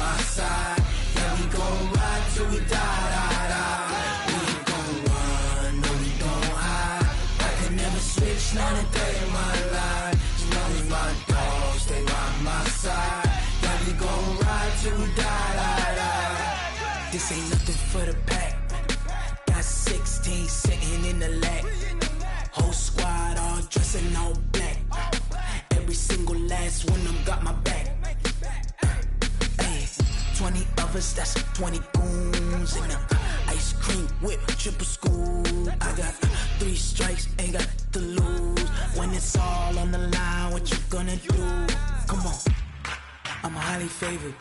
my side. Yeah, we gon' ride till we die, die, die. We ain't gon' run, no, we don't hide. I can never switch, not a day in my life. As long as my dogs stay by my side. Yeah, we gon' ride till we die, die, die. This ain't nothing for the pack. Got 16 sitting in the lap. Whole squad all dressing all black. Every single last one of them got my back. Hey, 20 of us, that's 20 goons. And ice cream whip, triple scoop. I got 3 strikes, ain't got to lose. When it's all on the line, what you gonna do? Come on, I'm highly favored.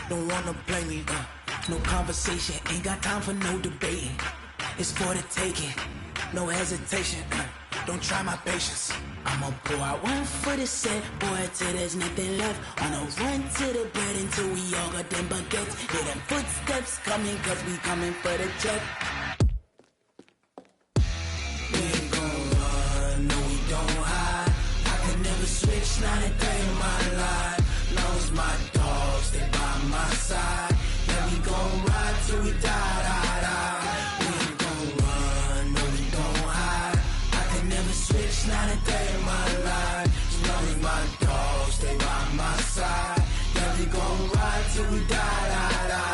Don't wanna play me, no conversation, ain't got time for no debating. It's for the taking, no hesitation, don't try my patience. I'ma pull out one for the set, boy, till there's nothing left. On a run to the bread until we all got them baguettes. Hear them footsteps coming, cause we coming for the check. We ain't gon' run, no we don't hide. I can never switch, not a day in my life. Long as my dogs stay by my side. Yeah, we gon' ride till we die, die, die. We ain't gon' run, no we don't hide. I can never switch, not a day in my life. As long as my dogs stay by my side. Yeah, we gon' ride till we die, die, die.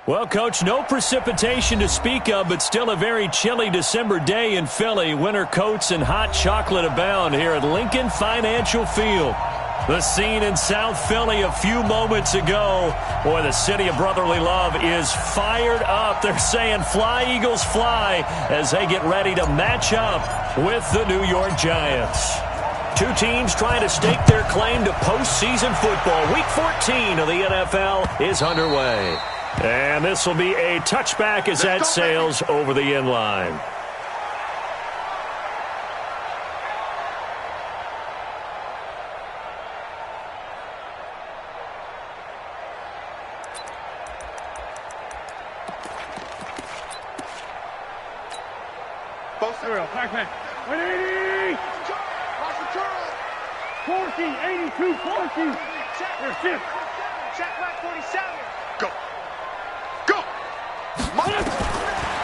Well, Coach, no precipitation to speak of, but still a very chilly December day in Philly. Winter coats and hot chocolate abound here at Lincoln Financial Field. The scene in South Philly a few moments ago. Boy, the city of brotherly love is fired up. They're saying fly, Eagles, fly, as they get ready to match up with the New York Giants. Two teams trying to stake their claim to postseason football. Week 14 of the NFL is underway. And this will be a touchback as that sails over the end line. Ariel, backman. 180! 40, 82, 40. There's shift. Check back 47. Go. Go.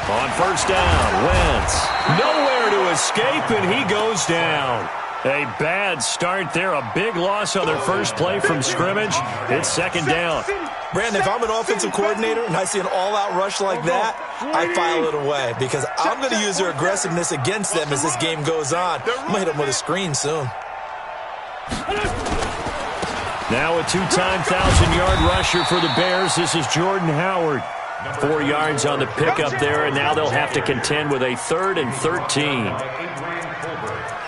On first down, Wentz. Nowhere to escape, and he goes down. A bad start there. A big loss on their first play from scrimmage. It's second down. Brandon, if I'm an offensive coordinator and I see an all-out rush like that, I file it away because I'm going to use their aggressiveness against them as this game goes on. I'm going to hit them with a screen soon. Now a two-time 1,000-yard rusher for the Bears. This is Jordan Howard. 4 yards on the pickup there, and now they'll have to contend with a 3rd and 13.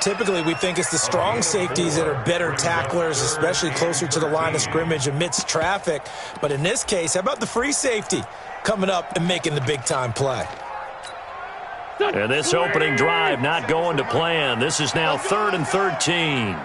Typically, we think it's the strong safeties that are better tacklers, especially closer to the line of scrimmage amidst traffic. But in this case, how about the free safety coming up and making the big-time play? And this opening drive not going to plan. This is now 3rd and 13.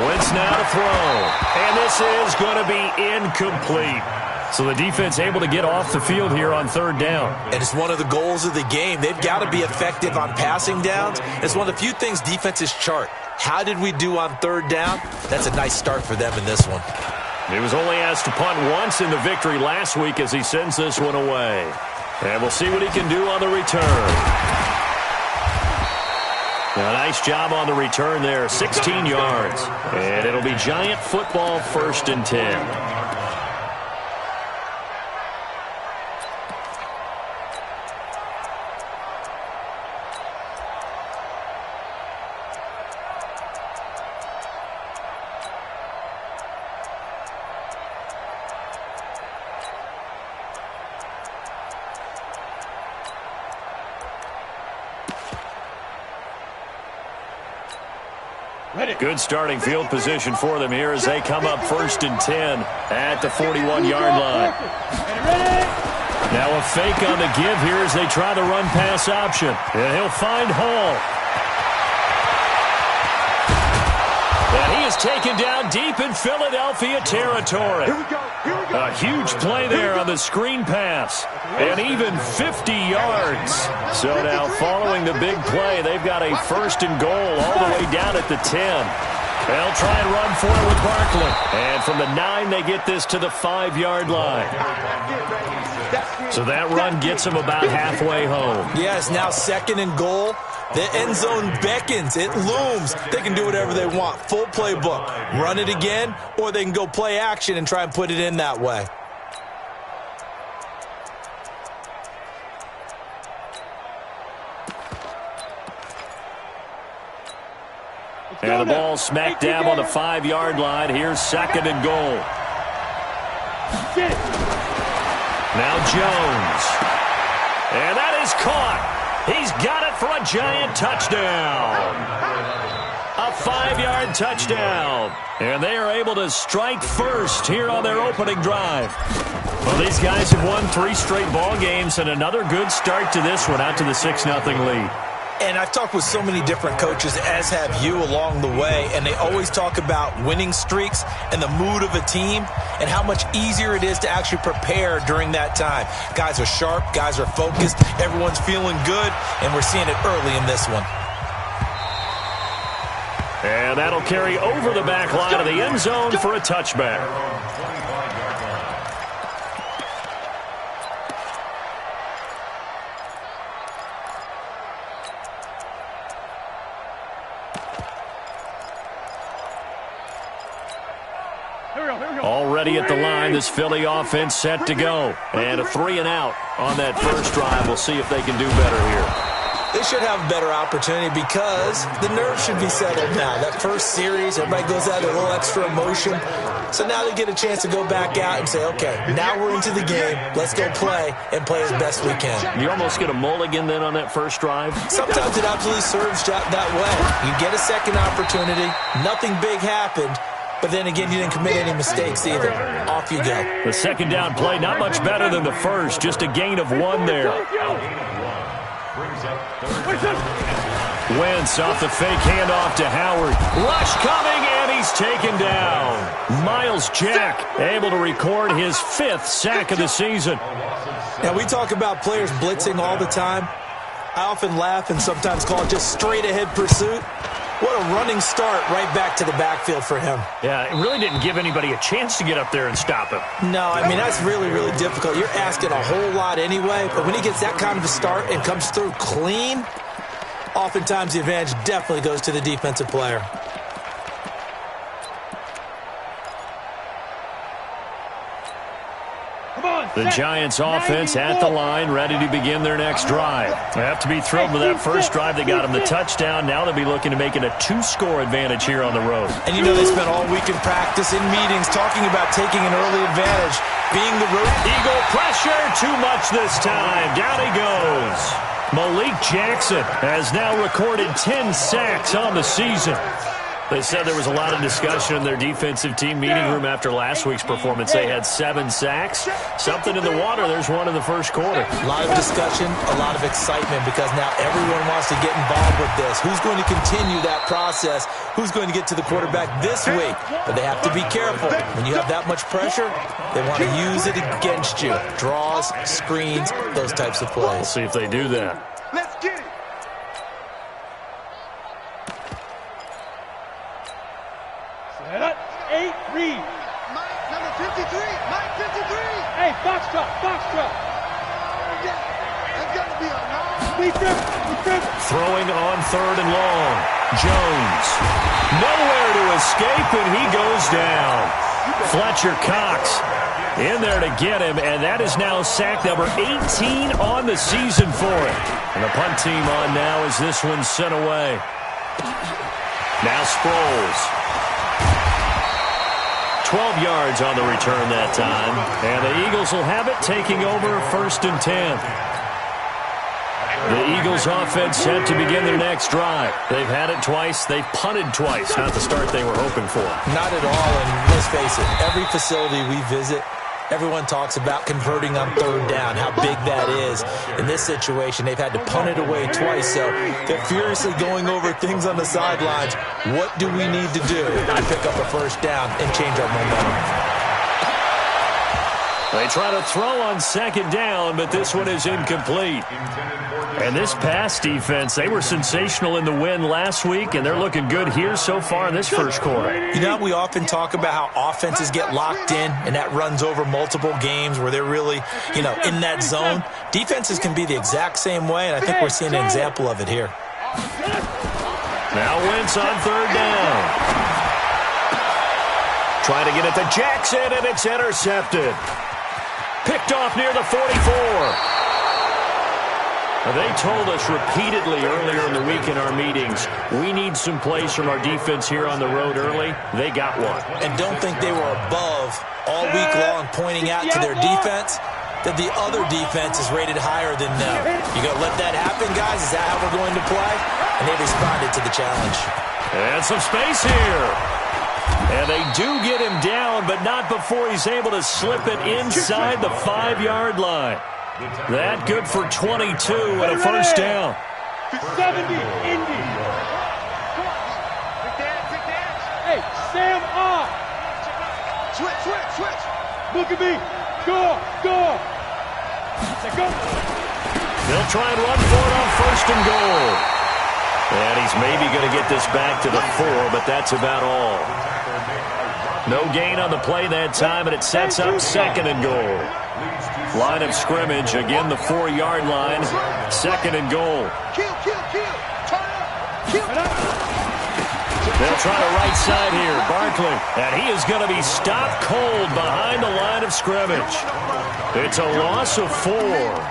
Wentz now to throw. And this is going to be incomplete. So the defense able to get off the field here on 3rd down. And it's one of the goals of the game. They've got to be effective on passing downs. It's one of the few things defenses chart. How did we do on 3rd down? That's a nice start for them in this one. He was only asked to punt once in the victory last week as he sends this one away. And we'll see what he can do on the return. A nice job on the return there, 16 yards. And it'll be Giant football 1st and 10. Good starting field position for them here as they come up 1st and 10 at the 41-yard line. Now a fake on the give here as they try the run-pass option. And he'll find Hall. And he is taken down deep in Philadelphia territory. A huge play there on the screen pass. And even 50 yards. So now following the big play, they've got a 1st and goal all the way down at the 10. They'll try and run for it with Barkley. And from the 9, they get this to the 5-yard line. So that run gets them about halfway home. Yes, now 2nd and goal. The end zone beckons. It looms. They can do whatever they want. Full playbook. Run it again, or they can go play action and try and put it in that way. And the ball smack dab on the 5-yard line. Here's 2nd and goal. Now Jones. And that is caught. He's got it for a giant touchdown. A 5-yard touchdown. And they are able to strike first here on their opening drive. Well, these guys have won 3 straight ball games and another good start to this one out to the 6-0 lead. And I've talked with so many different coaches, as have you, along the way, and they always talk about winning streaks and the mood of a team and how much easier it is to actually prepare during that time. Guys are sharp, guys are focused, everyone's feeling good, and we're seeing it early in this one. And that'll carry over the back line of the end zone for a touchback. Already at the line, this Philly offense set to go. And a 3 and out on that first drive. We'll see if they can do better here. They should have a better opportunity because the nerves should be settled now. That first series, everybody goes out with a little extra emotion. So now they get a chance to go back out and say, okay, now we're into the game. Let's go play and play as best we can. You almost get a mulligan then on that first drive? Sometimes it absolutely serves that way. You get a second opportunity. Nothing big happened. But then again, you didn't commit any mistakes either. Off you go. The second down play, not much better than the first. Just a gain of 1 there. Wentz off the fake handoff to Howard. Rush coming, and he's taken down. Miles Jack able to record his 5th sack of the season. Now, we talk about players blitzing all the time. I often laugh and sometimes call it just straight-ahead pursuit. What a running start right back to the backfield for him. Yeah, it really didn't give anybody a chance to get up there and stop him. No, I mean, that's really, really difficult. You're asking a whole lot anyway, but when he gets that kind of a start and comes through clean, oftentimes the advantage definitely goes to the defensive player. The Giants offense at the line, ready to begin their next drive. They have to be thrilled with that first drive. They got them the touchdown. Now they'll be looking to make it a 2-score advantage here on the road. And you know they spent all week in practice, in meetings, talking about taking an early advantage, being the road. Eagle pressure, too much this time. Down he goes. Malik Jackson has now recorded 10 sacks on the season. They said there was a lot of discussion in their defensive team meeting room after last week's performance. They had 7 sacks. Something in the water. There's one in the first quarter. A lot of discussion, a lot of excitement because now everyone wants to get involved with this. Who's going to continue that process? Who's going to get to the quarterback this week? But they have to be careful. When you have that much pressure, they want to use it against you. Draws, screens, those types of plays. We'll see if they do that. Let's get it. Set. 8, read. Mike, number 53. Mike, 53. Hey, box truck, box truck. That's got to be a no. Speed trip. Throwing on 3rd and long. Jones. Nowhere to escape, and he goes down. Fletcher Cox in there to get him, and that is now sack number 18 on the season for him. And the punt team on now as this one's sent away. Now Sproles. 12 yards on the return that time. And the Eagles will have it, taking over 1st and 10. The Eagles offense set to begin their next drive. They've had it twice. They've punted twice. Not the start they were hoping for. Not at all, and let's face it, every facility we visit, Everyone talks about converting on third down, how big that is. In this situation, they've had to punt it away twice, so they're furiously going over things on the sidelines. What do we need to do to pick up a first down and change our momentum? They try to throw on second down, but this one is incomplete. And this pass defense, they were sensational in the win last week, and they're looking good here so far in this first quarter. You know, we often talk about how offenses get locked in, and that runs over multiple games where they're really, in that zone. Defenses can be the exact same way, and I think we're seeing an example of it here. Now Wentz on third down. Trying to get it to Jackson, and it's intercepted. Picked off near the 44. They told us repeatedly earlier in the week in our meetings, we need some plays from our defense here on the road early. They got one. And don't think they were above all week long pointing out to their defense that the other defense is rated higher than them. You going to let that happen, guys? Is that how we're going to play? And they responded to the challenge. And some space here. And they do get him down, but not before he's able to slip it inside the 5-yard line. That good for 22 and a first down. 70, Indy. Hey, Sam off. Switch. Look at me. Go. Go. They'll try and run for it on first and goal. And he's maybe going to get this back to the 4, but that's about all. No gain on the play that time, and it sets up second and goal. Line of scrimmage, again the 4-yard line, second and goal. Kill. Turn up. Kill. They'll try the right side here, Barkley. And he is going to be stopped cold behind the line of scrimmage. It's a loss of 4.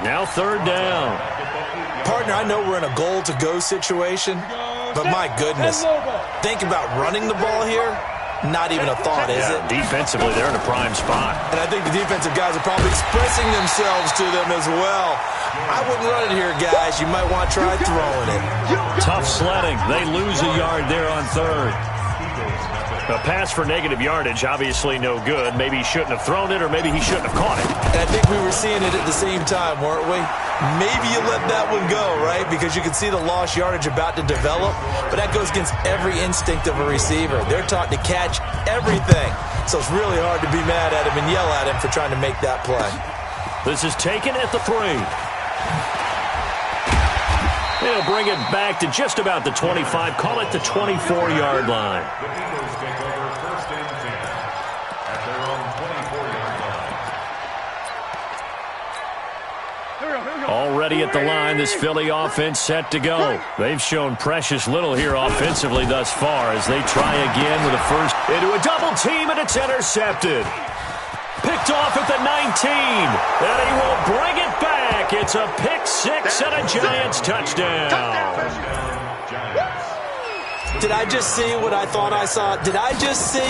Now third down. Partner, I know we're in a goal-to-go situation, but my goodness, think about running the ball here. Not even a thought, is it? Defensively, they're in a prime spot. And I think the defensive guys are probably expressing themselves to them as well. I wouldn't run it here, guys. You might want to try throwing it. Tough sledding. They lose a yard there on third. A pass for negative yardage, obviously no good. Maybe he shouldn't have thrown it, or maybe he shouldn't have caught it. And I think we were seeing it at the same time, weren't we? Maybe you let that one go, right? Because you can see the lost yardage about to develop. But that goes against every instinct of a receiver. They're taught to catch everything. So it's really hard to be mad at him and yell at him for trying to make that play. This is taken at the 3. They'll bring it back to just about the 25. Call it the 24-yard line. Already at the line, this Philly offense set to go. They've shown precious little here offensively thus far as they try again with a first into a double team, and it's intercepted. Picked off at the 19, and he will bring it back. It's a pick 6 and a Giants touchdown. Did I just see what I thought I saw? Did I just see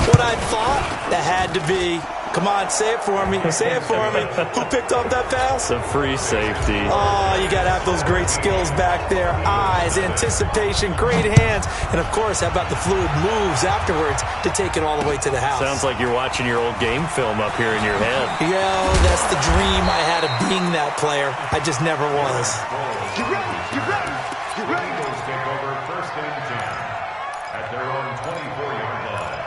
what I thought? That had to be. Come on, say it for me. Say it for me. Who picked up that pass? The free safety. Oh, you got to have those great skills back there. Eyes, anticipation, great hands. And, of course, how about the fluid moves afterwards to take it all the way to the house? Sounds like you're watching your old game film up here in your head. Yeah, that's the dream I had of being that player. I just never was. You ready? Eagles take over first and 10 at their own 24-yard line.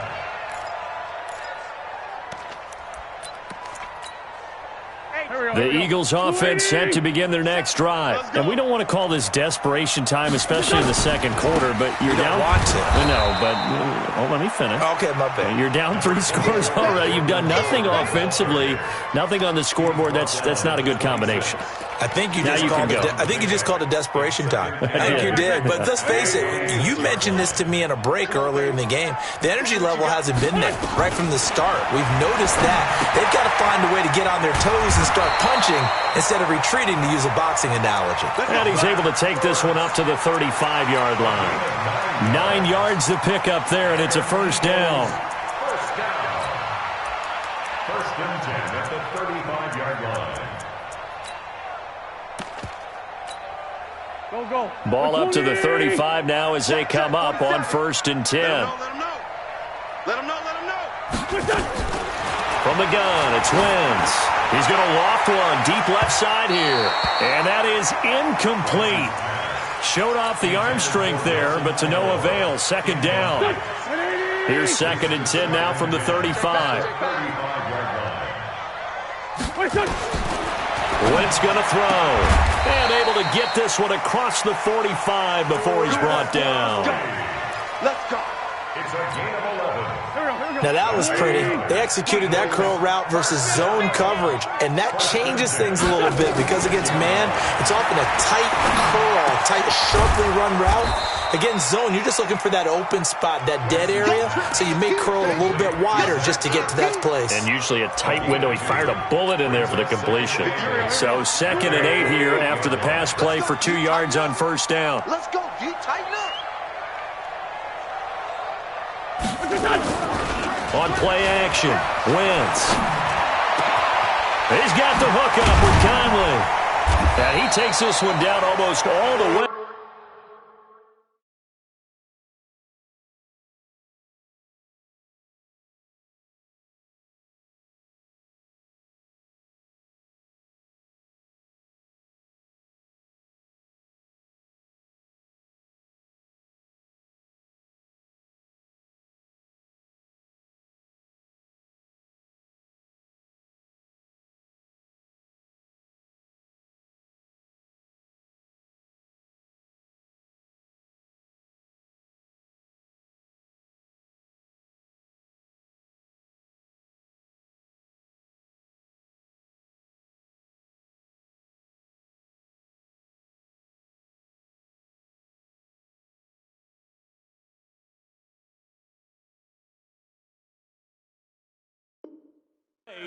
The Eagles offense set to begin their next drive. And we don't want to call this desperation time, especially in the second quarter, but you're down. Want to. No, but let me finish. Okay, my bad. You're down 3 scores already. You've done nothing offensively, nothing on the scoreboard. That's not a good combination. I think you just called it desperation time. I think you did. But let's face it, you mentioned this to me in a break earlier in the game. The energy level hasn't been there right from the start. We've noticed that. They've got to find a way to get on their toes and start punching instead of retreating, to use a boxing analogy. And he's able to take this one up to the 35-yard line. 9 yards to pick up there, and it's a first down. First and 10 at the 35-yard line. Go. Ball up to the 35 now as they come up on first and 10. Let him know. From the gun, it's Wentz. He's going to loft one deep left side here. And that is incomplete. Showed off the arm strength there, but to no avail. Second down. Here's 2nd and 10 now from the 35. Wentz going to throw. And able to get this one across the 45 before he's brought down. Let's go. It's a gain of 11. Now that was pretty. They executed that curl route versus zone coverage, and that changes things a little bit because against man, it's often a tight curl, tight, sharply run route. Against zone, you're just looking for that open spot, that dead area, so you may curl it a little bit wider just to get to that place. And usually a tight window. He fired a bullet in there for the completion. So 2nd and 8 here after the pass play for 2 yards on first down. Let's go, G. Tighten up. On play action, Wentz. He's got the hook up with Conley. And he takes this one down almost all the way.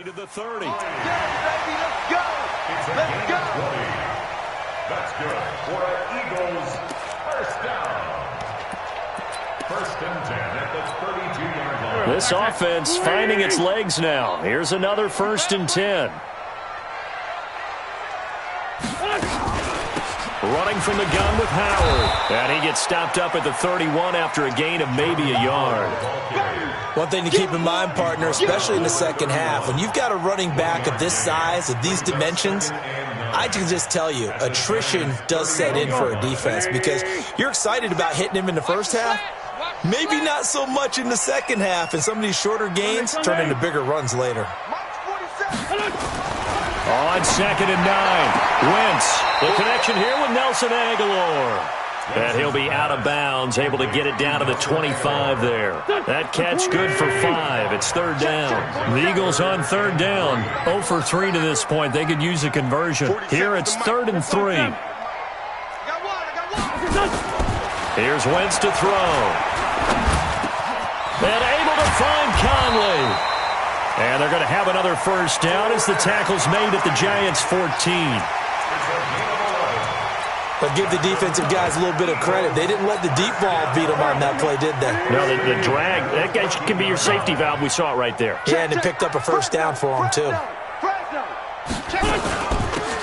To the 30. Get it, baby. Let's go. It's a gain of 20. That's good for an Eagles first down. 1st and 10 at the 32-yard line. This offense finding its legs now. Here's another 1st and 10. Running from the gun with Howard. And he gets stopped up at the 31 after a gain of maybe a yard. One thing to keep in mind, partner, especially in the second half, when you've got a running back of this size, of these dimensions, I can just tell you, attrition does set in for a defense because you're excited about hitting him in the first half. Maybe not so much in the second half, and some of these shorter gains turn into bigger runs later. On 2nd and 9, Wentz. The connection here with Nelson Agholor. And he'll be out of bounds, able to get it down to the 25 there. That catch good for 5. It's 3rd down. The Eagles on 3rd down. 0 for 3 to this point. They could use a conversion. Here it's 3rd and 3. Here's Wentz to throw. And able to find Conley. And they're going to have another first down as the tackle's made at the Giants' 14. But give the defensive guys a little bit of credit. They didn't let the deep ball beat them on that play, did they? No, the drag, that guy can be your safety valve. We saw it right there. Yeah, and it picked up a first down for them, too.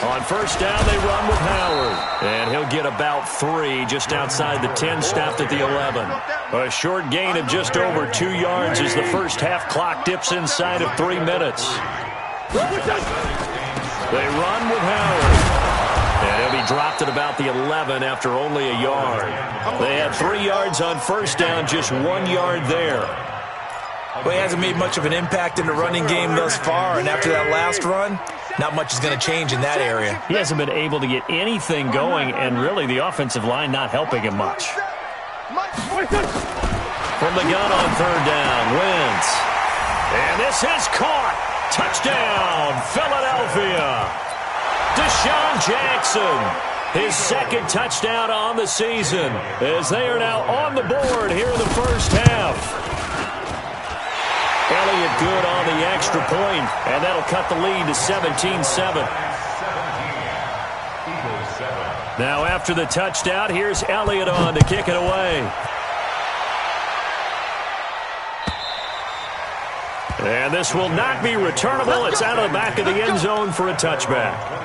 On first down, they run with Howard. And he'll get about 3 just outside the 10, stopped at the 11. A short gain of just over 2 yards as the first half clock dips inside of 3 minutes. They run with Howard. And he'll be dropped at about the 11 after only a yard. They had 3 yards on first down, just 1 yard there. Well, he hasn't made much of an impact in the running game thus far, and after that last run, not much is going to change in that area. He hasn't been able to get anything going, and really the offensive line not helping him much. From the gun on 3rd down, Wentz. And this is caught. Touchdown, Philadelphia. Deshaun Jackson, his 2nd touchdown on the season, as they are now on the board here in the first half. Elliott good on the extra point, and that'll cut the lead to 17-7. Now after the touchdown, here's Elliott on to kick it away. And this will not be returnable. It's out of the back of the end zone for a touchback.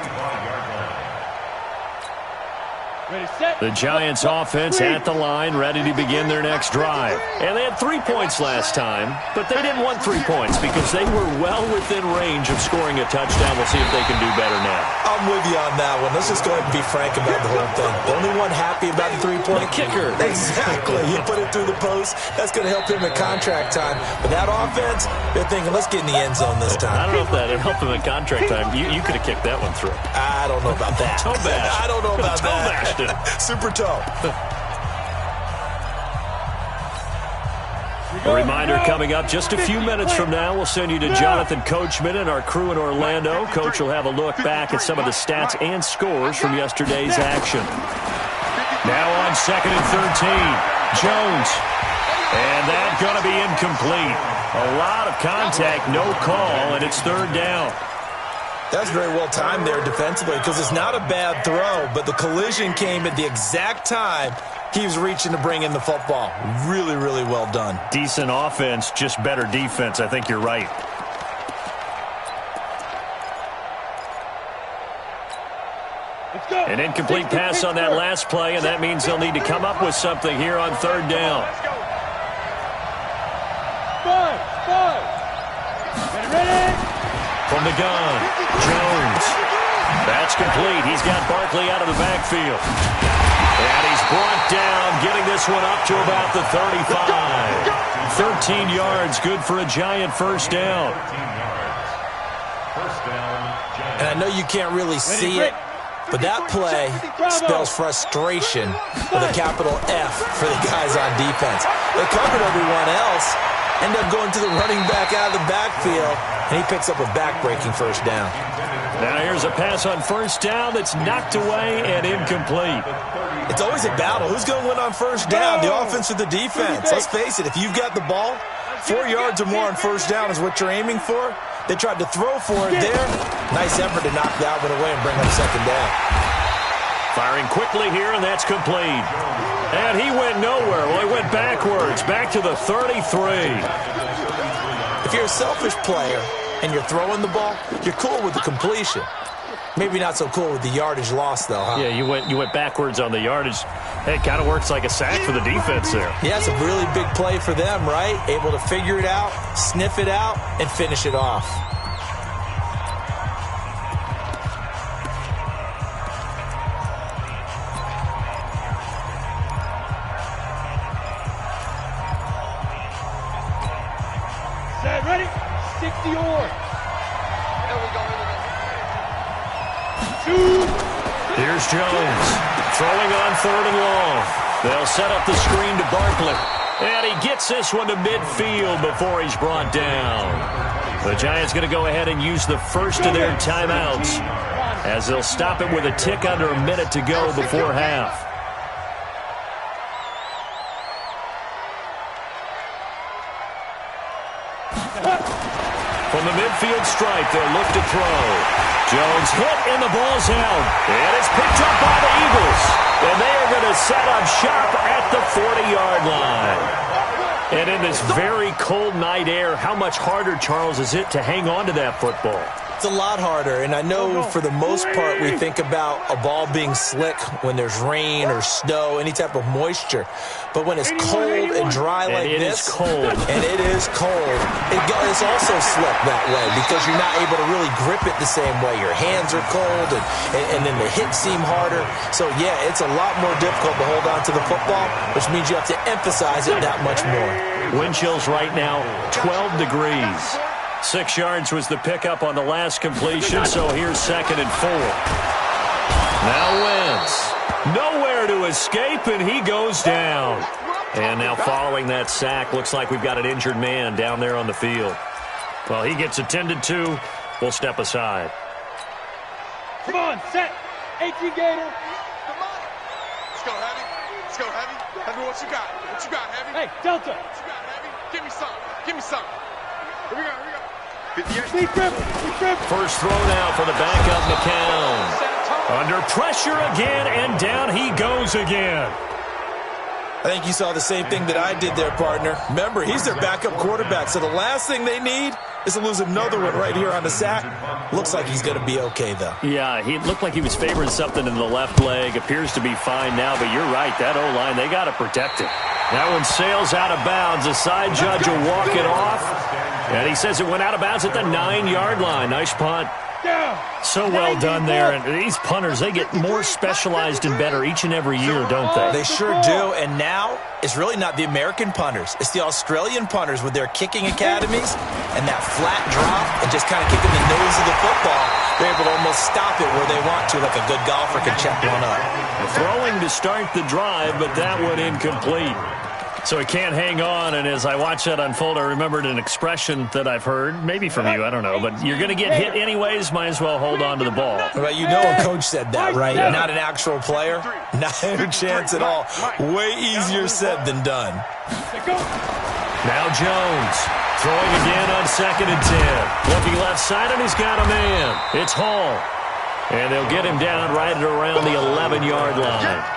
The Giants offense at the line, ready to begin their next drive. And they had 3 points last time, but they didn't want 3 points because they were well within range of scoring a touchdown. We'll see if they can do better now. I'm with you on that one. Let's just go ahead and be frank about the whole thing. The only one happy about the 3-point kicker. Exactly. You put it through the post. That's going to help him in contract time. But that offense, they're thinking, let's get in the end zone this time. I don't know if that helped him in contract time. You could have kicked that one through. I don't know about that. Toe bash. I don't know about Toe that. bashed it. Super toe. A reminder coming up just a few minutes from now. We'll send you to Jonathan Coachman and our crew in Orlando. Coach will have a look back at some of the stats and scores from yesterday's action. Now on 2nd and 13, Jones. And that's going to be incomplete. A lot of contact, no call, and it's 3rd down. That's very well timed there defensively because it's not a bad throw, but the collision came at the exact time he was reaching to bring in the football. Really, really well done. Decent offense, just better defense. I think you're right. An incomplete pass on that last play, and that means they'll need to come up with something here on 3rd down. From the gun, Jones. That's complete. He's got Barkley out of the backfield. And he's brought down, getting this one up to about the 35. 13 yards, good for a Giant first down. And I know you can't really see it, but that play spells frustration with a capital F for the guys on defense. They covered everyone else, end up going to the running back out of the backfield, and he picks up a back-breaking first down. Now here's a pass on first down that's knocked away and incomplete. It's always a battle. Who's going to win on first down, the offense or the defense? Let's face it, if you've got the ball, 4 yards or more on first down is what you're aiming for. They tried to throw for it there. Nice effort to knock that one away and bring up 2nd down. Firing quickly here, and that's complete. And he went nowhere. Well, he went backwards, back to the 33. If you're a selfish player and you're throwing the ball, you're cool with the completion. Maybe not so cool with the yardage loss, though, huh? Yeah, you went backwards on the yardage. Hey, it kind of works like a sack for the defense there. Yeah, it's a really big play for them, right? Able to figure it out, sniff it out, and finish it off. Set, ready? 60 yards. Here's Jones throwing on 3rd and long. They'll set up the screen to Barkley. And he gets this one to midfield before he's brought down. The Giants going to go ahead and use the first of their timeouts as they'll stop it with a tick under a minute to go before half. From the midfield stripe, they'll look to throw. Jones hit, and the ball's out. And it's picked up by the Eagles. And they are going to set up shop at the 40-yard line. And in this very cold night air, how much harder, Charles, is it to hang on to that football? It's a lot harder, and I know for the most part we think about a ball being slick when there's rain or snow, any type of moisture. But when it's cold and dry like this, and it is cold, it's also slick that way because you're not able to really grip it the same way. Your hands are cold, and then the hits seem harder. So, yeah, it's a lot more difficult to hold on to the football, which means you have to emphasize it that much more. Wind chills right now, 12 degrees. 6 yards was the pickup on the last completion, so here's 2nd and 4. Now Wentz. Nowhere to escape, and he goes down. And now following that sack, looks like we've got an injured man down there on the field. Well, he gets attended to. We'll step aside. Come on, set. 18 Gator. Come on. Let's go, Heavy. Let's go, Heavy. Heavy, what you got? What you got, Heavy? Hey, Delta. What you got, Heavy? Give me some. Give me some. Here we go, here we go. First throw now for the backup McCown. Under pressure again, and down he goes again. I think you saw the same thing that I did there, partner. Remember, he's their backup quarterback, so the last thing they need is to lose another one right here on the sack. Looks like he's going to be okay, though. Yeah, he looked like he was favoring something in the left leg. Appears to be fine now, but you're right. That O-line, they got to protect it. That one sails out of bounds. The side judge will walk it off. And he says it went out of bounds at the 9-yard line. Nice punt. So well done there. And these punters, they get more specialized and better each and every year, don't they? They sure do. And now it's really not the American punters. It's the Australian punters with their kicking academies and that flat drop and just kind of kicking the nose of the football. They're able to almost stop it where they want to, like a good golfer can check one up. Throwing to start the drive, but that one incomplete. So he can't hang on, and as I watch that unfold, I remembered an expression that I've heard, maybe from you, I don't know, but you're going to get hit anyways, might as well hold on to the ball. Well, you know a coach said that, right? Not an actual player. Not a chance at all. Way easier said than done. Now Jones, throwing again on 2nd and 10. Looking left side, and he's got a man. It's Hall. And they'll get him down right at around the 11-yard line.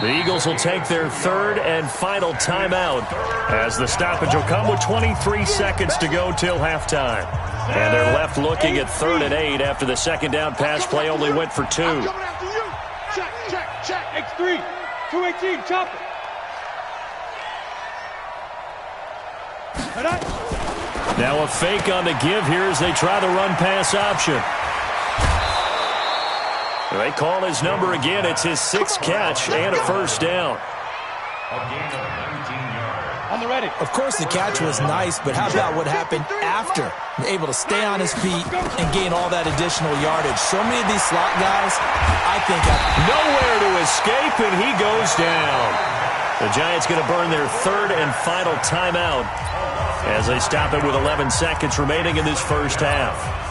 The Eagles will take their 3rd and final timeout as the stoppage will come with 23 seconds to go till halftime. And they're left looking at 3rd and 8 after the second down pass play only went for 2. Check. X3. 218. Chop it. Now a fake on the give here as they try the run-pass option. They call his number again. It's his 6th catch and a first down. A gain of 19 yards. On the ready. Of course, the catch was nice, but how about what happened after? Able to stay on his feet and gain all that additional yardage. So many of these slot guys, I think, nowhere to escape, and he goes down. The Giants going to burn their 3rd and final timeout as they stop it with 11 seconds remaining in this first half.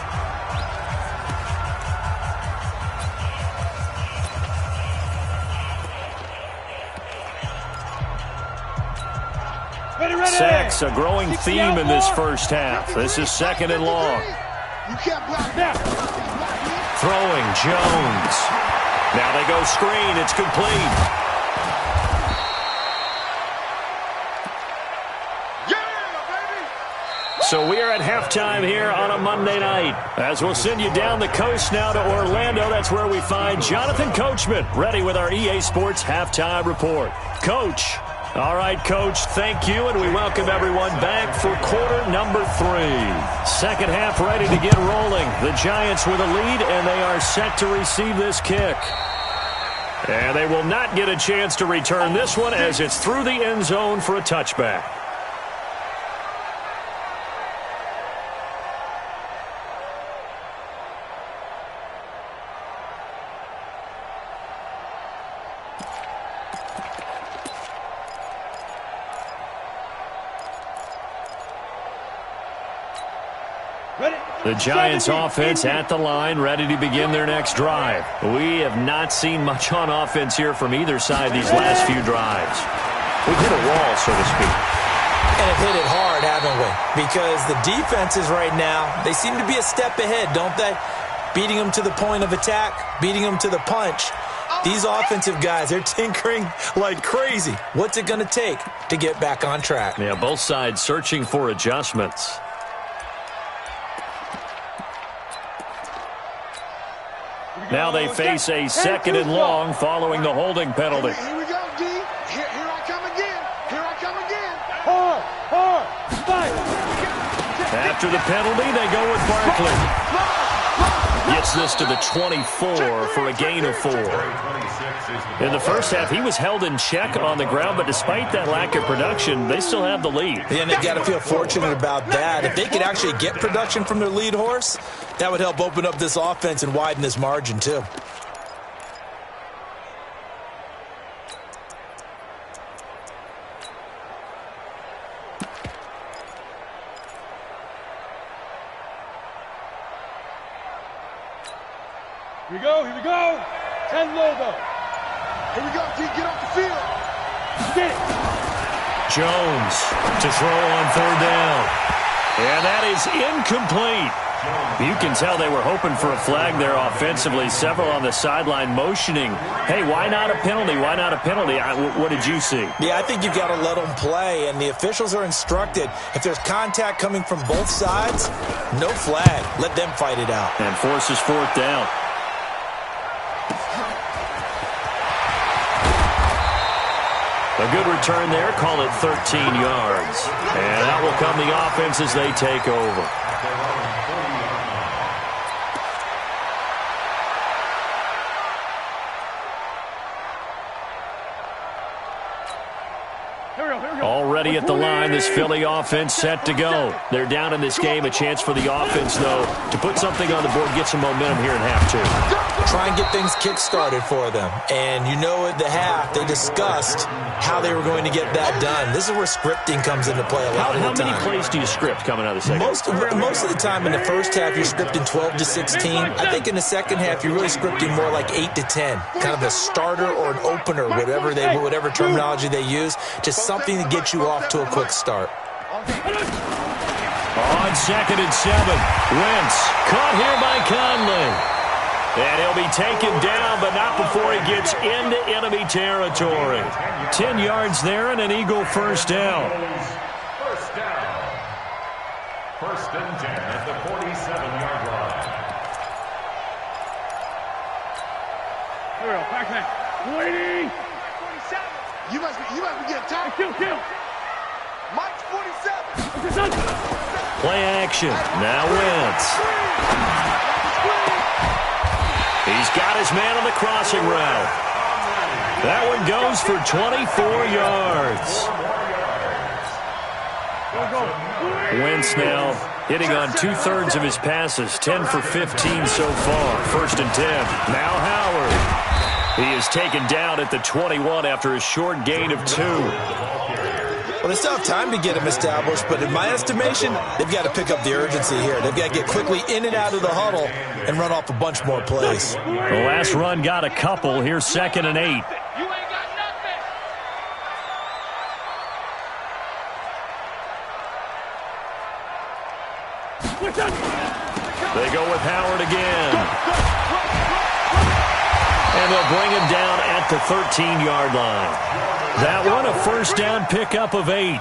Sacks, a growing theme in this first half. This is 2nd and long. Throwing, Jones. Now they go screen. It's complete. So we are at halftime here on a Monday night. As we'll send you down the coast now to Orlando. That's where we find Jonathan Coachman ready with our EA Sports Halftime Report. Coach. All right, Coach, thank you, and we welcome everyone back for quarter number 3. Second half ready to get rolling. The Giants with a lead, and they are set to receive this kick. And they will not get a chance to return this one as it's through the end zone for a touchback. The Giants offense at the line, ready to begin their next drive. We have not seen much on offense here from either side these last few drives. We've hit a wall, so to speak. and have hit it hard, haven't we? Because the defenses right now, they seem to be a step ahead, don't they? Beating them to the point of attack, beating them to the punch. These offensive guys, they're tinkering like crazy. What's it going to take to get back on track? Yeah, both sides searching for adjustments. Now they face a second and long following the holding penalty. Here we go, D. Here I come again. Here I come again. Hard, fight. After the penalty, they go with Barkley. Gets this to the 24 for a gain of 4. In the first half, he was held in check on the ground, but despite that lack of production, they still have the lead. Yeah, and they got to feel fortunate about that. If they could actually get production from their lead horse, that would help open up this offense and widen this margin, too. Here we go. 10 logo. Here we go, D. Get off the field. Get it. Jones to throw on third down. And that is incomplete. You can tell they were hoping for a flag there offensively. Several on the sideline motioning, hey, why not a penalty? Why not a penalty? What did you see? Yeah, I think you've got to let them play, and the officials are instructed. If there's contact coming from both sides, no flag. Let them fight it out. And forces fourth down. A good return there. Call it 13 yards. And out will come the offense as they take over. Already at the line, this Philly offense set to go. They're down in this game. A chance for the offense, though, to put something on the board, get some momentum here in half two. Try and get things kick-started for them. And you know at the half, they discussed how they were going to get that done. This is where scripting comes into play a lot of the time. How many plays do you script coming out of the second? Most of the time in the first half, you're scripting 12 to 16. I think in the second half, you're really scripting more like 8 to 10. Kind of a starter or an opener, whatever terminology they use. Just something to get you off to a quick start. On 2nd and 7, Wentz caught here by Conley. And he'll be taken down, but not before he gets into enemy territory. 10 yards there and an Eagle first down. First down. 1st and 10 at the 47-yard line. Here we go. Back man. Waiting. You must be getting tired. Kill. Mike's 47. Play action. Now Wentz. He's got his man on the crossing route. That one goes for 24 yards. Wentz now hitting on 2/3 of his passes, 10 for 15 so far. 1st and 10. Now Howard. He is taken down at the 21 after a short gain of 2. Well, they still have time to get him established, but in my estimation, they've got to pick up the urgency here. They've got to get quickly in and out of the huddle and run off a bunch more plays. The last run got a couple. Here's 2nd and 8. You ain't got nothing. They go with Howard again. And they'll bring him down at the 13-yard line. That one, a first down pickup of 8.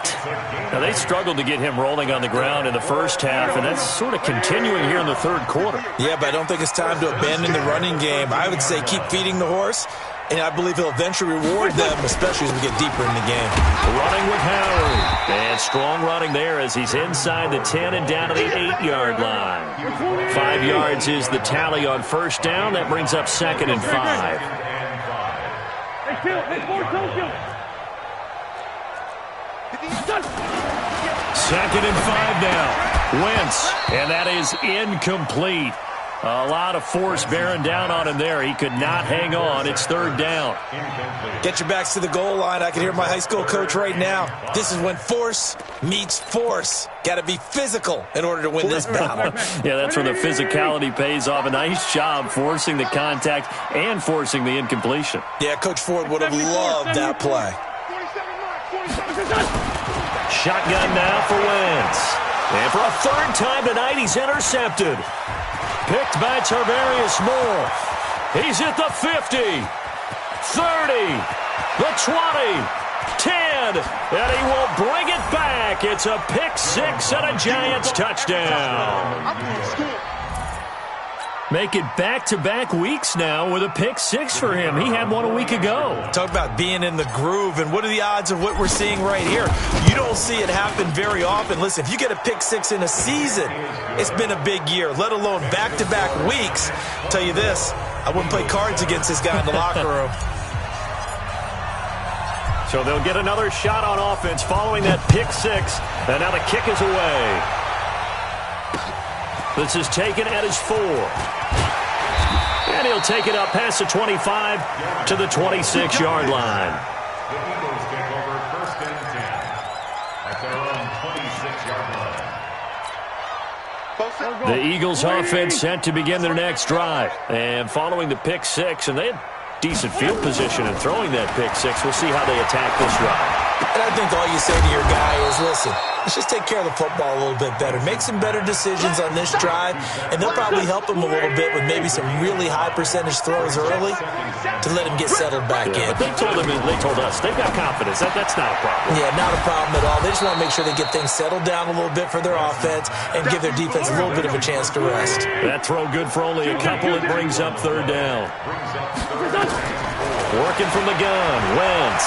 Now, they struggled to get him rolling on the ground in the first half, and that's sort of continuing here in the third quarter. Yeah, but I don't think it's time to abandon the running game. I would say keep feeding the horse, and I believe he'll eventually reward them, especially as we get deeper in the game. Running with Howard. And strong running there as he's inside the 10 and down to the 8-yard line. 5 yards is the tally on first down. That brings up 2nd and 5. Second and 5 now. Wentz. And that is incomplete. A lot of force bearing down on him there. He could not hang on. It's 3rd down. Get your backs to the goal line. I can hear my high school coach right now. This is when force meets force. Got to be physical in order to win this battle. Yeah, that's where the physicality pays off. A nice job forcing the contact and forcing the incompletion. Yeah, Coach Ford would have loved that play. Shotgun now for Wentz. And for a 3rd time tonight, he's intercepted. Picked by Tarvarius Moore. He's at the 50, 30, the 20, 10, and he will bring it back. It's a pick 6 and a Giants touchdown. Make it back-to-back weeks now with a pick 6 for him. He had one a week ago. Talk about being in the groove, and what are the odds of what we're seeing right here? You don't see it happen very often. Listen, if you get a pick 6 in a season, it's been a big year, let alone back-to-back weeks. I'll tell you this, I wouldn't play cards against this guy in the locker room. So they'll get another shot on offense following that pick 6, and now the kick is away. This is taken at his 4. And he'll take it up past the 25 to the 26-yard line. The Eagles take over 1st and 10 at their own 26-yard line. The Eagles offense set to begin their next drive. And following the pick 6, and they had decent field position in throwing that pick 6. We'll see how they attack this drive. And I I think all you say to your guy is, listen, let's just take care of the football a little bit better. Make some better decisions on this drive, and they'll probably help him a little bit with maybe some really high percentage throws early to let him get settled back in. But they told us they've got confidence. That's not a problem. Yeah, not a problem at all. They just want to make sure they get things settled down a little bit for their offense and give their defense a little bit of a chance to rest. That throw good for only a couple. It brings up third down. Working from the gun, Wentz.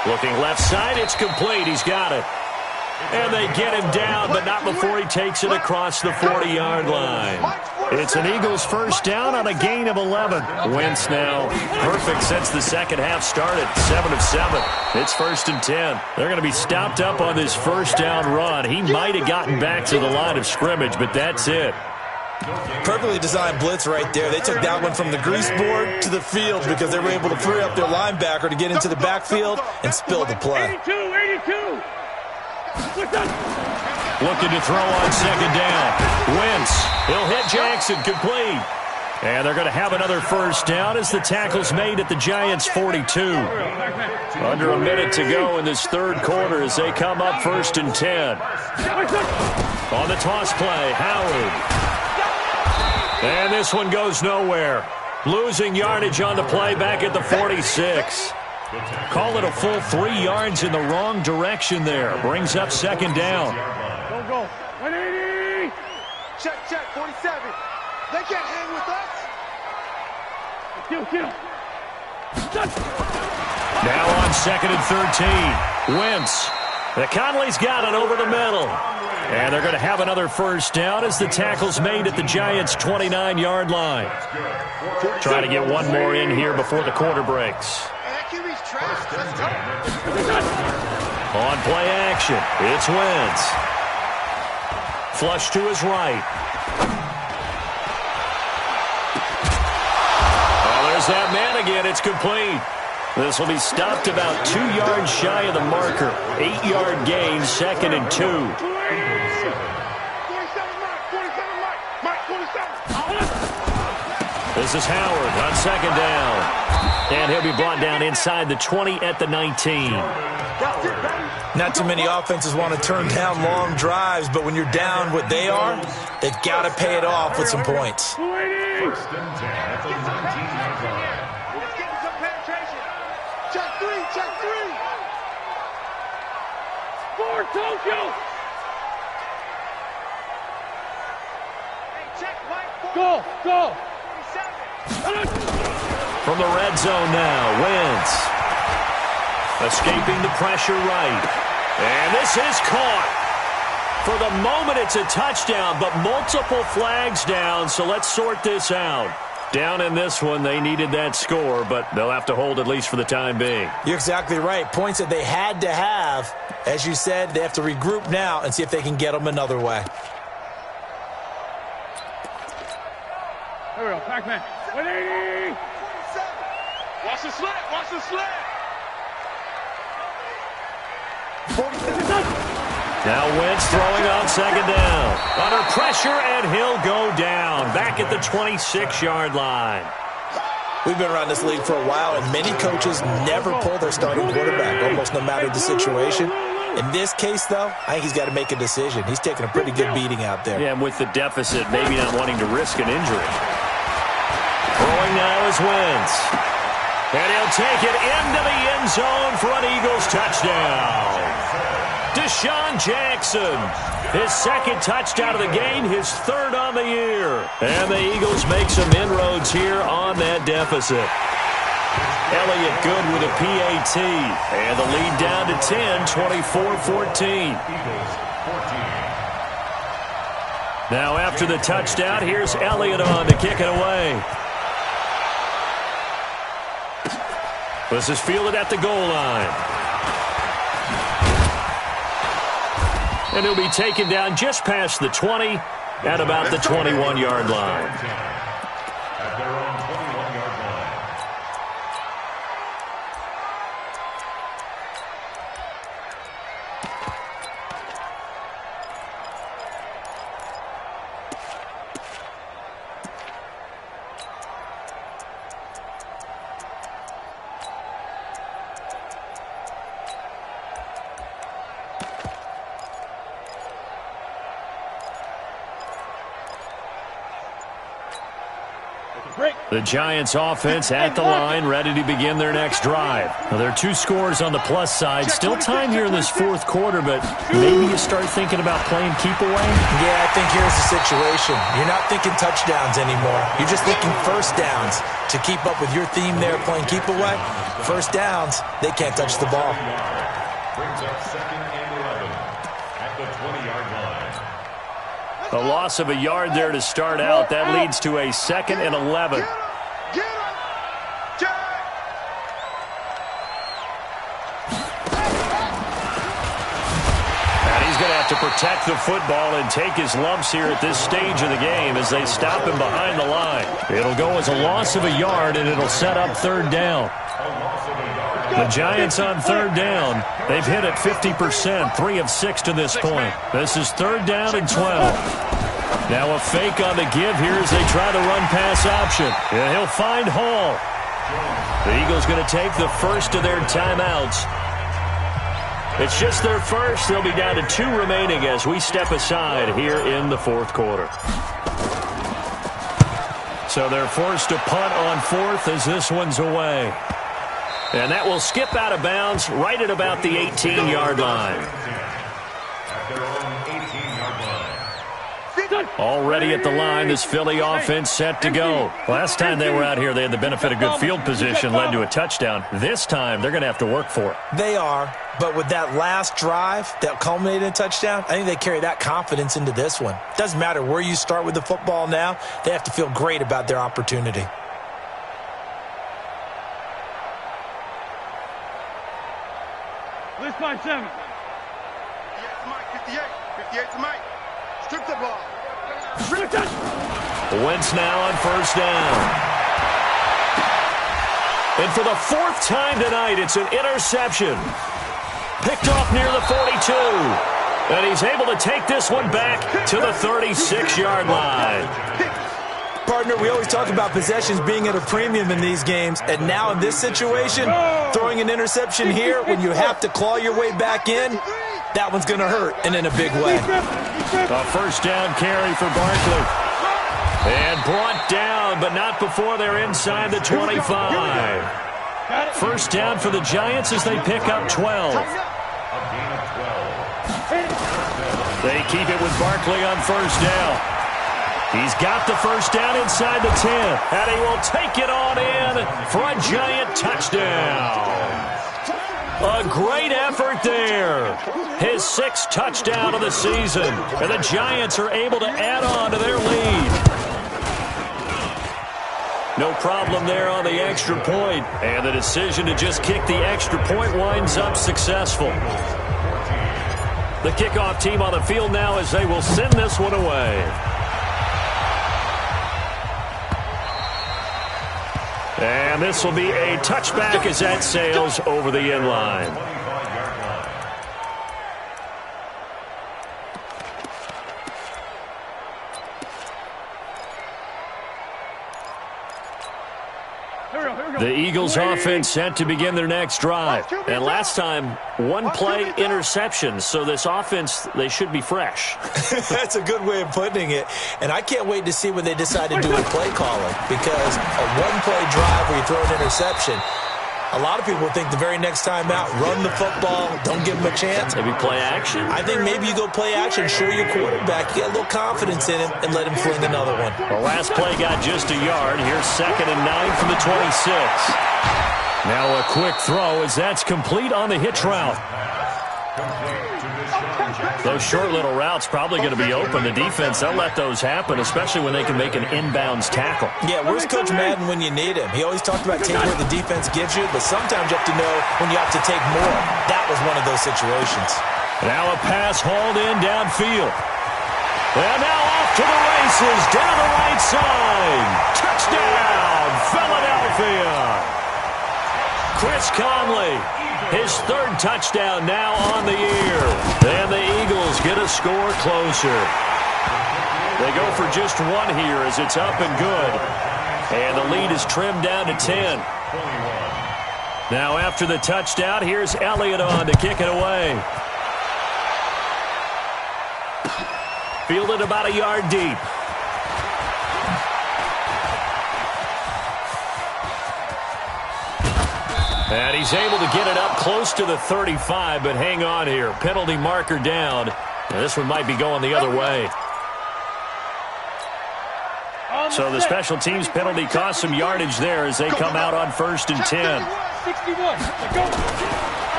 Looking left side, it's complete. He's got it. And they get him down, but not before he takes it across the 40-yard line. It's an Eagles first down on a gain of 11. Wentz now perfect since the second half started. 7 of 7. It's 1st and 10. They're going to be stopped up on this first down run. He might have gotten back to the line of scrimmage, but that's it. Perfectly designed blitz right there. They took that one from the grease board to the field because they were able to free up their linebacker to get into the backfield and spill the play. 82. Looking to throw on second down. Wentz. He'll hit Jackson. Complete. And they're going to have another first down as the tackle's made at the Giants' 42. Under a minute to go in this third quarter as they come up 1st and 10. On the toss play, Howard. And this one goes nowhere. Losing yardage on the play back at the 46. Call it a full 3 yards in the wrong direction there. Brings up second down. Go. 180. Check, 47. They can't hang with us. Kill. Now on 2nd and 13. Wentz. The Conley's got it over the middle. And they're going to have another first down as the tackle's made at the Giants' 29-yard line. Try to get one more in here before the quarter breaks. On play action, it's Wentz. Flush to his right. Oh, there's that man again. It's complete. This will be stopped about 2 yards shy of the marker. 8-yard gain, 2nd and 2. This is Howard on second down. And he'll be brought down inside the 20 at the 19. Not too many offenses want to turn down long drives, but when you're down what they are, they've got to pay it off with some points. 1st and 10 at the 19-yard line. Let's get some penetration. Check 3. For Tokyo. Hey, check Mike. Go. From the red zone now, Wentz. Escaping the pressure right. And this is caught. For the moment, it's a touchdown, but multiple flags down, so let's sort this out. Down in this one, they needed that score, but they'll have to hold at least for the time being. You're exactly right. Points that they had to have. As you said, they have to regroup now and see if they can get them another way. Here we go, Pac-Man. 180. Watch the slant. Now Wentz throwing on second down. Under pressure, and he'll go down. Back at the 26-yard line. We've been around this league for a while, and many coaches never pull their starting quarterback, almost no matter the situation. In this case, though, I think he's got to make a decision. He's taking a pretty good beating out there. Yeah, and with the deficit, maybe not wanting to risk an injury. Throwing now is Wentz. And he'll take it into the end zone for an Eagles touchdown. Deshaun Jackson, his second touchdown of the game, his third on the year. And the Eagles make some inroads here on that deficit. Elliott good with a PAT. And the lead down to 10, 24-14. Now after the touchdown, here's Elliott on to kick it away. This is fielded at the goal line. And he'll be taken down just past the 20 at about the 21-yard line. At their own 21-yard line. The Giants offense at the line, ready to begin their next drive. Well, there are 2 scores on the plus side. Still time here in this fourth quarter, but maybe you start thinking about playing keep away? Yeah, I think here's the situation. You're not thinking touchdowns anymore. You're just thinking first downs. To keep up with your theme there, playing keep away, first downs, they can't touch the ball. Brings up 2nd and 11 at the 20-yard line. A loss of a yard there to start out. That leads to a 2nd and 11. Get him! Jack! And he's going to have to protect the football and take his lumps here at this stage of the game as they stop him behind the line. It'll go as a loss of a yard, and it'll set up 3rd down. The Giants on 3rd down. They've hit it 50%, 3 of 6 to this point. This is 3rd down and 12. Now a fake on the give here as they try the run-pass option. And he'll find Hall. The Eagles going to take the first of their timeouts. It's just their first. They'll be down to 2 remaining as we step aside here in the fourth quarter. So they're forced to punt on 4th as this one's away. And that will skip out of bounds right at about the 18-yard line. At their own 18-yard line. Already at the line, this Philly offense set to go. Last time they were out here, they had the benefit of good field position, led to a touchdown. This time, they're going to have to work for it. They are, but with that last drive that culminated in a touchdown, I think they carry that confidence into this one. Doesn't matter where you start with the football now, they have to feel great about their opportunity. List by 7. 58 to Mike, 58. 58 to Mike. Strip the ball. Wentz now on 1st down. And for the 4th time tonight, it's an interception. Picked off near the 42. And he's able to take this one back to the 36-yard line. Partner, we always talk about possessions being at a premium in these games, and now in this situation, throwing an interception here when you have to claw your way back in, that one's going to hurt, and in a big way. A 1st down carry for Barkley. And brought down, but not before they're inside the 25. 1st down for the Giants as they pick up 12. They keep it with Barkley on 1st down. He's got the 1st down inside the 10, and he will take it on in for a Giant touchdown. A great effort there. His 6th touchdown of the season, and the Giants are able to add on to their lead. No problem there on the extra point, and the decision to just kick the extra point winds up successful. The kickoff team on the field now as they will send this one away. And this will be a touchback as that sails over the end line. The Eagles offense set to begin their next drive. And last time, 1-play interception. So this offense, they should be fresh. That's a good way of putting it. And I can't wait to see when they decide to do a play calling, because a 1-play drive where you throw an interception, a lot of people think the very next time out, run the football, don't give them a chance. Maybe play action? I think maybe you go play action, show your quarterback, get a little confidence in him, and let him fling another one. The last play got just a yard. Here's 2nd and 9 from the 26. Now a quick throw as that's complete on the hitch route. Those short little routes probably going to be open. The defense, they'll let those happen, especially when they can make an inbounds tackle. Yeah, where's Coach Madden when you need him? He always talked about taking what the defense gives you, but sometimes you have to know when you have to take more. That was one of those situations. Now a pass hauled in downfield. And now off to the races, down the right side. Touchdown, Philadelphia. Chris Conley, his 3rd touchdown now on the year. And the Eagles get a score closer. They go for just 1 here as it's up and good. And the lead is trimmed down to 10. Now after the touchdown, here's Elliott on to kick it away. Fielded about a yard deep. And he's able to get it up close to the 35, but hang on here. Penalty marker down. And this one might be going the other way. So the special teams penalty cost some yardage there as they come out on 1st and 10. 61. Go.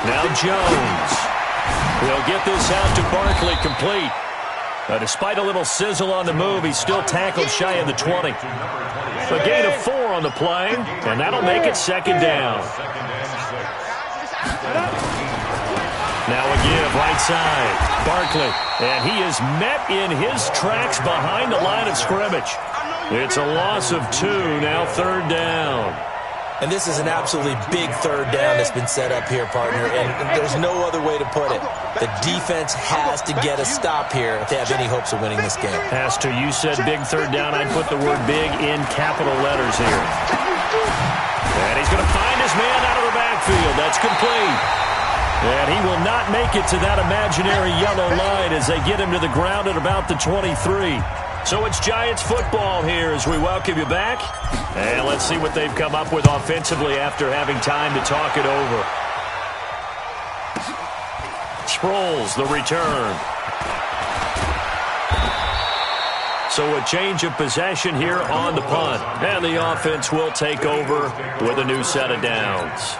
Now Jones. He'll get this out to Barkley complete. Despite a little sizzle on the move, he's still tackled shy of the 20. A gain of 4 on the play, and that'll make it 2nd down. Now a give right side. Barkley, and he is met in his tracks behind the line of scrimmage. It's a loss of 2, now 3rd down. And this is an absolutely big 3rd down that's been set up here, partner, and there's no other way to put it. The defense has to get a stop here if they have any hopes of winning this game. Has to. You said big 3rd down. I'd put the word big in capital letters here. And he's going to find his man out of the backfield. That's complete. And he will not make it to that imaginary yellow line as they get him to the ground at about the 23. So it's Giants football here as we welcome you back. And let's see what they've come up with offensively after having time to talk it over. Sproles, the return. So a change of possession here on the punt. And the offense will take over with a new set of downs.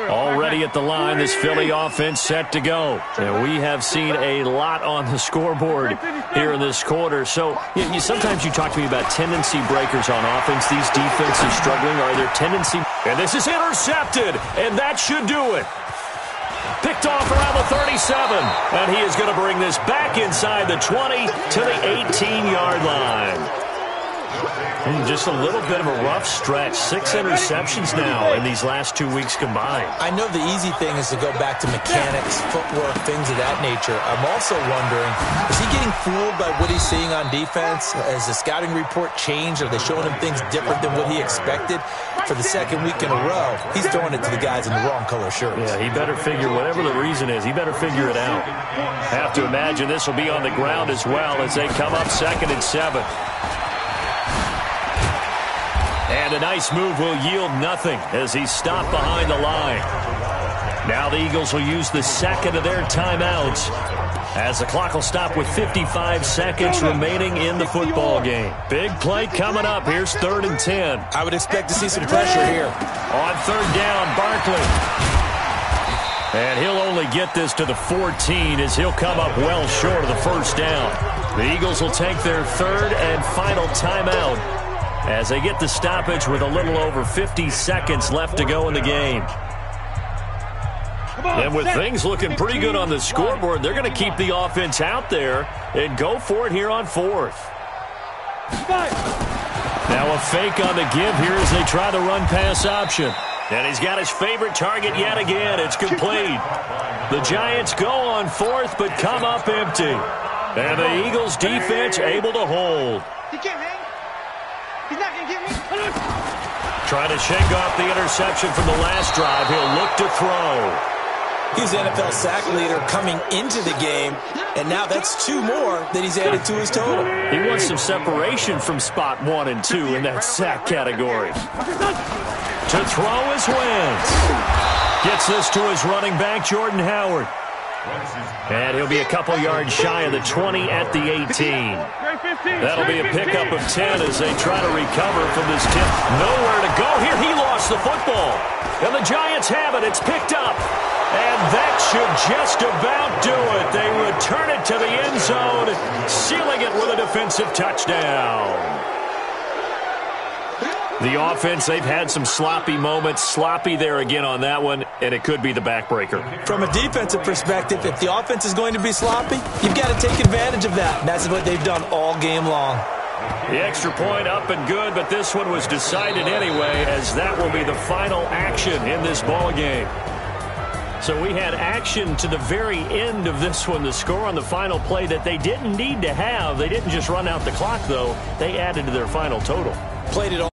Already at the line, this Philly offense set to go. And we have seen a lot on the scoreboard here in this quarter. So sometimes you talk to me about tendency breakers on offense. These defenses struggling. Are there tendency? And this is intercepted. And that should do it. Picked off around the 37. And he is going to bring this back inside the 20 to the 18-yard line. Just a little bit of a rough stretch. 6 interceptions now in these last 2 weeks combined. I know the easy thing is to go back to mechanics, footwork, things of that nature. I'm also wondering, is he getting fooled by what he's seeing on defense? Has the scouting report changed? Are they showing him things different than what he expected? For the 2nd week in a row, he's throwing it to the guys in the wrong color shirts. Yeah, he better figure, whatever the reason is, he better figure it out. Have to imagine this will be on the ground as well as they come up 2nd and 7. And a nice move will yield nothing as he's stopped behind the line. Now the Eagles will use the 2nd of their timeouts as the clock will stop with 55 seconds remaining in the football game. Big play coming up. Here's 3rd and 10. I would expect to see some pressure here. On 3rd down, Barkley. And he'll only get this to the 14 as he'll come up well short of the 1st down. The Eagles will take their 3rd and final timeout as they get the stoppage with a little over 50 seconds left to go in the game. And with things looking pretty good on the scoreboard, they're going to keep the offense out there and go for it here on 4th. Now a fake on the give here as they try the run-pass option. And he's got his favorite target yet again. It's complete. The Giants go on 4th but come up empty. And the Eagles defense able to hold. He can't hang. He's not going to get me. Trying to shake off the interception from the last drive. He'll look to throw. He's NFL sack leader coming into the game, and now that's 2 more that he's added to his total. He wants some separation from spot 1 and 2 in that sack category. To throw is Wentz. Gets this to his running back, Jordan Howard. And he'll be a couple yards shy of the 20 at the 18. That'll be a pickup of 10 as they try to recover from this tip. Nowhere to go here. He lost the football. And the Giants have it. It's picked up. And that should just about do it. They return it to the end zone, sealing it with a defensive touchdown. The offense, they've had some sloppy moments. Sloppy there again on that one, and it could be the backbreaker. From a defensive perspective, if the offense is going to be sloppy, you've got to take advantage of that. And that's what they've done all game long. The extra point up and good, but this one was decided anyway, as that will be the final action in this ball game. So we had action to the very end of this one. The score on the final play that they didn't need to have. They didn't just run out the clock, though. They added to their final total. Played it all.